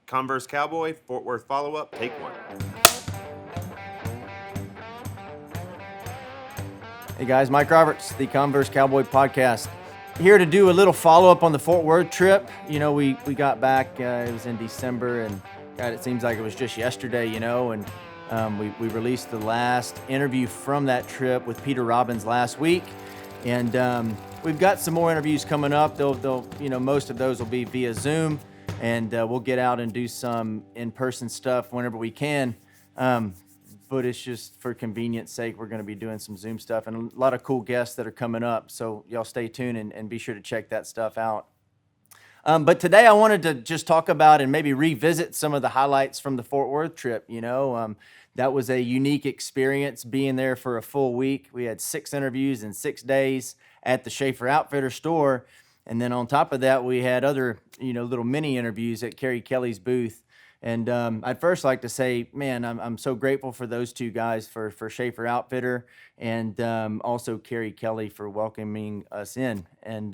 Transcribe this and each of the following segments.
Converse Cowboy, Fort Worth follow-up, take one. Hey guys, Mike Roberts, the Converse Cowboy podcast. Here to do a little follow-up on the Fort Worth trip. You know, we got back, it was in December, and God, it seems like it was just yesterday, and we released the last interview from that trip with Peter Robbins last week. And we've got some more interviews coming up. They'll most of those will be via Zoom, and we'll get out and do some in-person stuff whenever we can. But it's just for convenience sake, we're going to be doing some Zoom stuff and a lot of cool guests that are coming up. So y'all stay tuned and be sure to check that stuff out. But today I wanted to just talk about and maybe revisit some of the highlights from the Fort Worth trip. That was a unique experience being there for a full week. We had 6 interviews in 6 days at the Schaefer Outfitter store. And then on top of that, we had other, little mini interviews at Kerry Kelly's booth. And I'd first like to say, man, I'm so grateful for those two guys, for Schaefer Outfitter and also Kerry Kelly for welcoming us in and,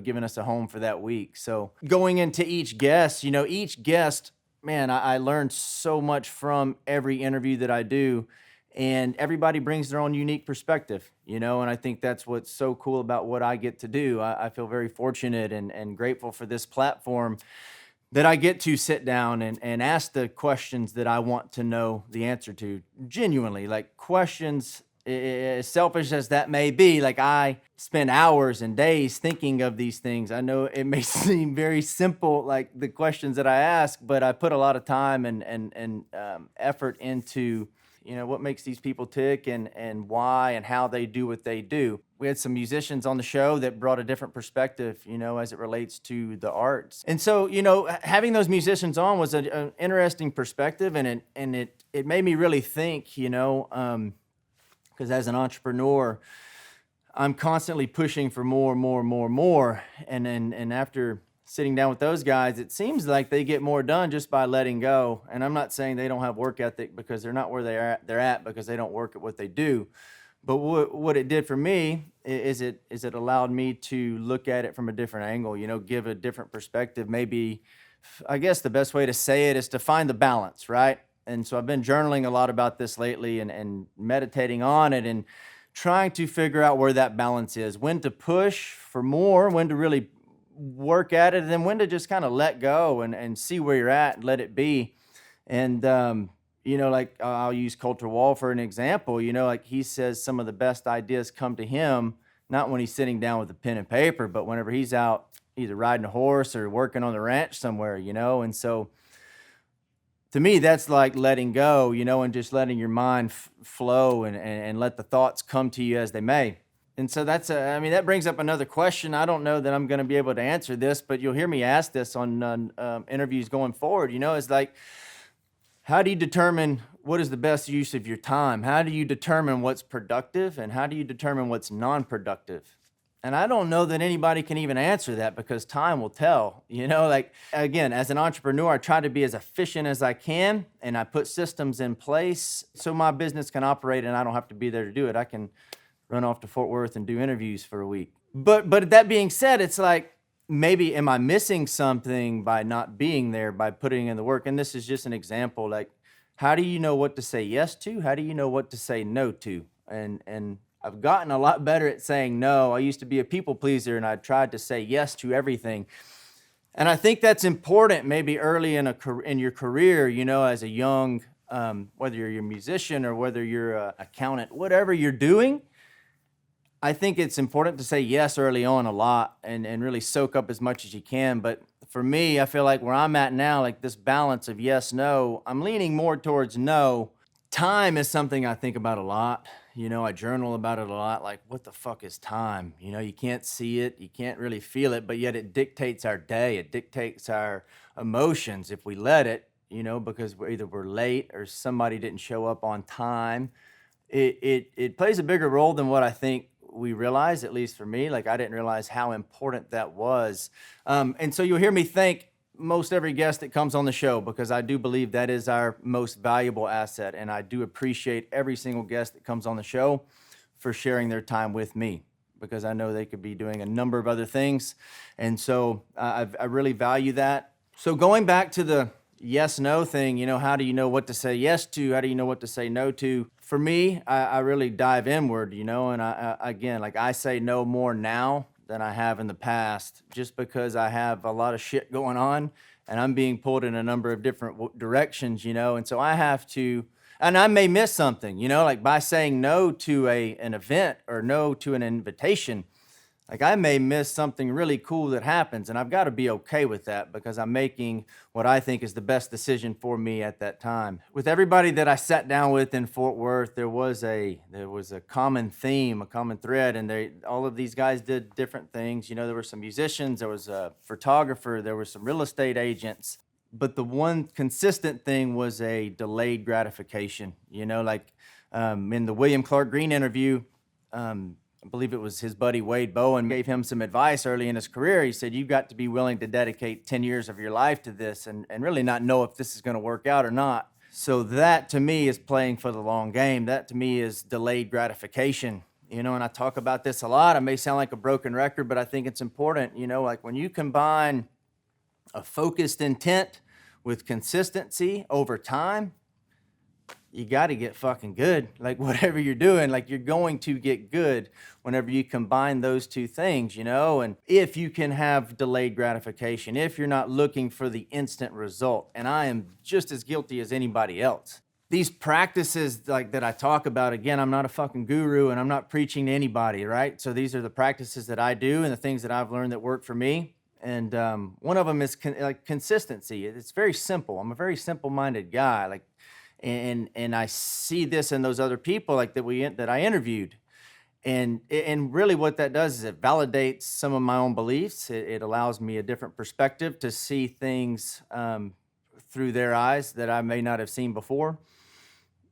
giving us a home for that week. So going into each guest, man, I learned so much from every interview that I do. And everybody brings their own unique perspective, and I think that's what's so cool about what I get to do. I feel very fortunate and grateful for this platform that I get to sit down and ask the questions that I want to know the answer to, genuinely, like questions, as selfish as that may be. Like, I spend hours and days thinking of these things. I know it may seem very simple, like the questions that I ask, but I put a lot of time and effort into what makes these people tick and why and how they do what they do. We had some musicians on the show that brought a different perspective, as it relates to the arts. And so, having those musicians on was an interesting perspective, and it made me really think, because as an entrepreneur, I'm constantly pushing for more. And after sitting down with those guys, it seems like they get more done just by letting go. And I'm not saying they don't have work ethic, because they're not where they're at because they don't work at what they do. But what it did for me is it allowed me to look at it from a different angle, give a different perspective. Maybe, I guess the best way to say it is to find the balance, right? And so I've been journaling a lot about this lately and meditating on it and trying to figure out where that balance is, when to push for more, when to really work at it, and then when to just kind of let go and see where you're at and let it be. And, like I'll use Coulter Wall for an example, like he says some of the best ideas come to him, not when he's sitting down with a pen and paper, but whenever he's out either riding a horse or working on the ranch somewhere, and so to me, that's like letting go, and just letting your mind flow and let the thoughts come to you as they may. And so that brings up another question. I don't know that I'm going to be able to answer this, but you'll hear me ask this on interviews going forward. It's like, how do you determine what is the best use of your time? How do you determine what's productive, and how do you determine what's non-productive? And I don't know that anybody can even answer that, because time will tell. Like, again, as an entrepreneur, I try to be as efficient as I can, and I put systems in place so my business can operate and I don't have to be there to do it. I can run off to Fort Worth and do interviews for a week. But that being said, it's like, maybe am I missing something by not being there, by putting in the work? And this is just an example. Like, how do you know what to say yes to? How do you know what to say no to? And I've gotten a lot better at saying no. I used to be a people pleaser, and I tried to say yes to everything. And I think that's important maybe early in your career, as a young, whether you're a musician or whether you're an accountant, whatever you're doing. I think it's important to say yes early on a lot and really soak up as much as you can. But for me, I feel like where I'm at now, like this balance of yes, no, I'm leaning more towards no. Time is something I think about a lot. I journal about it a lot. Like, what the fuck is time? You can't see it. You can't really feel it, but yet it dictates our day. It dictates our emotions if we let it, because we're late or somebody didn't show up on time. It plays a bigger role than what I think we realize, at least for me. Like, I didn't realize how important that was. And so you'll hear me thank most every guest that comes on the show, because I do believe that is our most valuable asset. And I do appreciate every single guest that comes on the show for sharing their time with me, because I know they could be doing a number of other things. And so I really value that. So going back to the yes no thing, how do you know what to say yes to? How do you know what to say no to? For me, I really dive inward, and again, like I say no more now than I have in the past, just because I have a lot of shit going on and I'm being pulled in a number of different directions, and so I have to, and I may miss something, like by saying no to an event or no to an invitation. Like I may miss something really cool that happens, and I've got to be okay with that because I'm making what I think is the best decision for me at that time. With everybody that I sat down with in Fort Worth, there was a common theme, a common thread, and all of these guys did different things. There were some musicians, there was a photographer, there were some real estate agents, but the one consistent thing was a delayed gratification. Like in the William Clark Green interview. I believe it was his buddy Wade Bowen gave him some advice early in his career. He said, you've got to be willing to dedicate 10 years of your life to this and really not know if this is going to work out or not. So that to me is playing for the long game. That to me is delayed gratification. And I talk about this a lot. I may sound like a broken record, but I think it's important. Like when you combine a focused intent with consistency over time, you got to get fucking good. Like whatever you're doing, like you're going to get good whenever you combine those two things, and if you can have delayed gratification, if you're not looking for the instant result, and I am just as guilty as anybody else. These practices like that I talk about, again, I'm not a fucking guru and I'm not preaching to anybody, right? So these are the practices that I do and the things that I've learned that work for me. And one of them is consistency. It's very simple. I'm a very simple-minded guy. Like, and I see this in those other people like that I interviewed, and really what that does is it validates some of my own beliefs. It allows me a different perspective to see things through their eyes that I may not have seen before.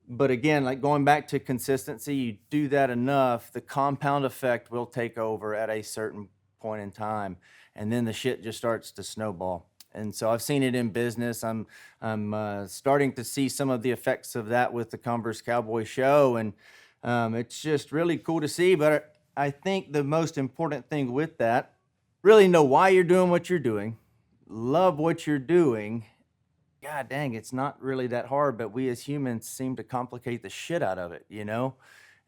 But again, like going back to consistency, you do that enough, the compound effect will take over at a certain point in time, and then the shit just starts to snowball. And so I've seen it in business. I'm starting to see some of the effects of that with the Converse Cowboy show, and it's just really cool to see. But I think the most important thing with that, really know why you're doing what you're doing, love what you're doing. God dang, it's not really that hard, but we as humans seem to complicate the shit out of it,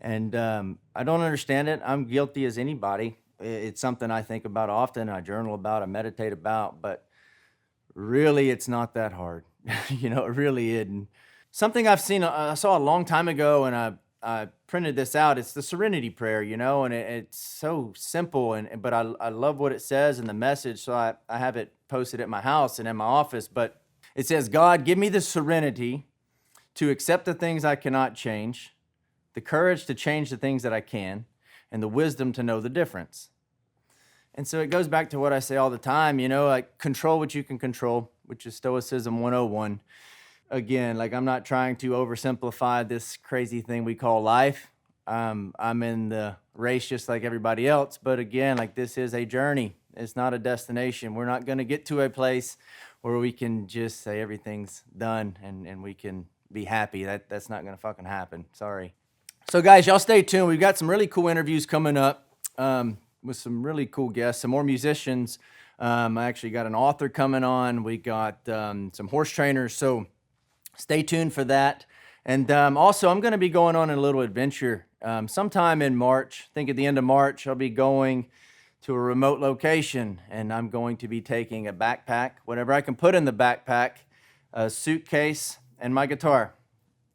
And I don't understand it. I'm guilty as anybody. It's something I think about often, I journal about, I meditate about, but really, it's not that hard. It really isn't. Something I saw a long time ago, and I printed this out. It's the Serenity Prayer, and it's so simple, but I love what it says and the message, so I have it posted at my house and in my office. But it says, God, give me the serenity to accept the things I cannot change, the courage to change the things that I can, and the wisdom to know the difference. And so it goes back to what I say all the time, like control what you can control, which is Stoicism 101. Again, like I'm not trying to oversimplify this crazy thing we call life. I'm in the race just like everybody else. But again, like this is a journey. It's not a destination. We're not going to get to a place where we can just say everything's done and we can be happy. That's not going to fucking happen. Sorry. So guys, y'all stay tuned. We've got some really cool interviews coming up. With some really cool guests, some more musicians. I actually got an author coming on. We got some horse trainers, so stay tuned for that. And also, I'm going to be going on a little adventure sometime in March. I think at the end of March, I'll be going to a remote location, and I'm going to be taking a backpack, whatever I can put in the backpack, a suitcase, and my guitar,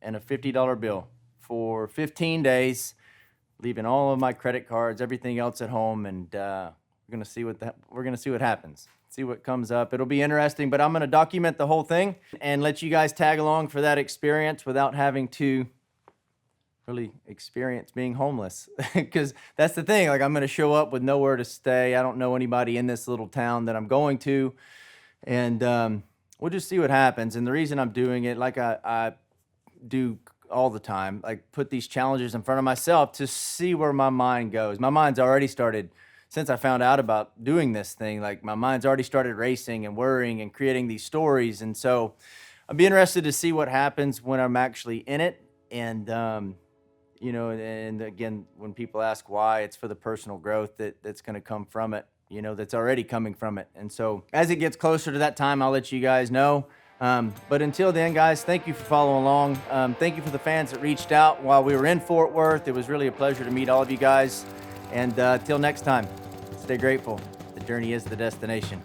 and a $50 bill for 15 days. Leaving all of my credit cards, everything else at home, and we're gonna see what happens. See what comes up. It'll be interesting, but I'm gonna document the whole thing and let you guys tag along for that experience without having to really experience being homeless. Because that's the thing. Like I'm gonna show up with nowhere to stay. I don't know anybody in this little town that I'm going to, and we'll just see what happens. And the reason I'm doing it, like I do all the time, like put these challenges in front of myself to see where my mind goes. My mind's already started, since I found out about doing this thing, like my mind's already started racing and worrying and creating these stories. And so I'd be interested to see what happens when I'm actually in it. And, and again, when people ask why, it's for the personal growth that's going to come from it, that's already coming from it. And so as it gets closer to that time, I'll let you guys know. But until then, guys, thank you for following along. Thank you for the fans that reached out while we were in Fort Worth. It was really a pleasure to meet all of you guys. And till next time, stay grateful. The journey is the destination.